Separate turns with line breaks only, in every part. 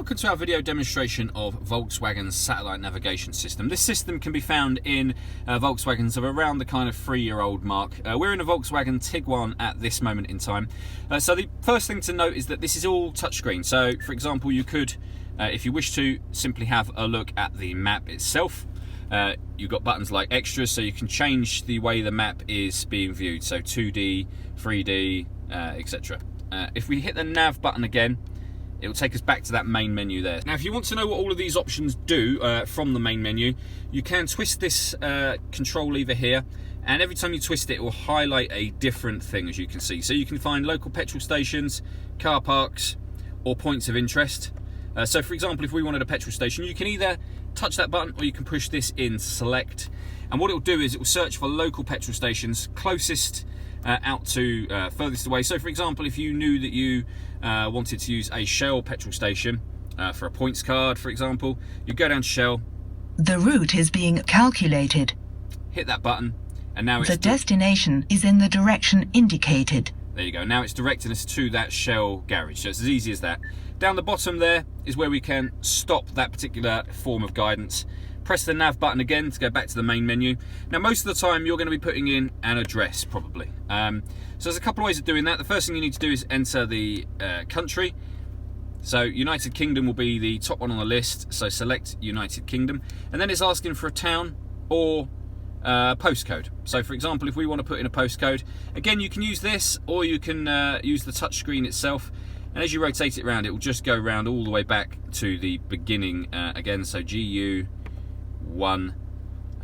welcome to our video demonstration of Volkswagen's satellite navigation system. This system can be found in Volkswagens of around the kind of 3-year-old mark. We're in a Volkswagen Tiguan at this moment in time. So the first thing to note is that this is all touchscreen. So for example, you could, if you wish to, simply have a look at the map itself. You've got buttons like extras, so you can change the way the map is being viewed. So 2D, 3D, etc. If we hit the nav button again, it will take us back to that main menu there. Now, if you want to know what all of these options do from the main menu, you can twist this control lever here, and every time you twist it, it will highlight a different thing, as you can see. So you can find local petrol stations, car parks, or points of interest. So for example, if we wanted a petrol station, you can either touch that button or you can push this in select. And what it will do is it will search for local petrol stations closest out to furthest away. So for example, if you knew that you wanted to use a Shell petrol station for a points card, for example, you go down to Shell.
The route is being calculated.
Hit that button, and now
the destination is in the direction indicated.
There you go. Now it's directing us to that Shell garage. So it's as easy as that. Down the bottom there is where we can stop that particular form of guidance. Press the nav button again to go back to the main menu. Now, most of the time you're going to be putting in an address, probably. So there's a couple of ways of doing that. The first thing you need to do is enter the country. So United Kingdom will be the top one on the list. So select United Kingdom. And then it's asking for a town or postcode. So for example, if we want to put in a postcode, again, you can use this, or you can use the touch screen itself. And as you rotate it around, it will just go around all the way back to the beginning again. So GU1,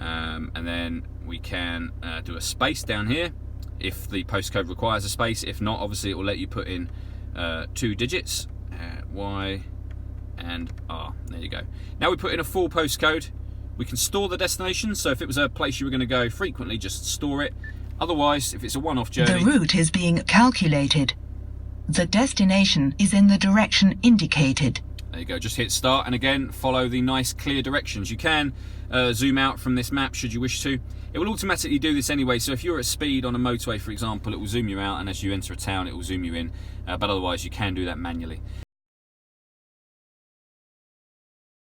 and then we can do a space down here if the postcode requires a space. If not, obviously it will let you put in 2 digits, Y and R. There you go. Now we put in a full postcode. We can store the destination, so if it was a place you were going to go frequently, just store it. Otherwise, if it's a one-off journey,
the route is being calculated. The destination is in the direction indicated.
There you go, just hit start, and again, follow the nice clear directions. You can zoom out from this map should you wish to. It will automatically do this anyway, so if you're at speed on a motorway, for example, it will zoom you out, and as you enter a town, it will zoom you in, but otherwise you can do that manually.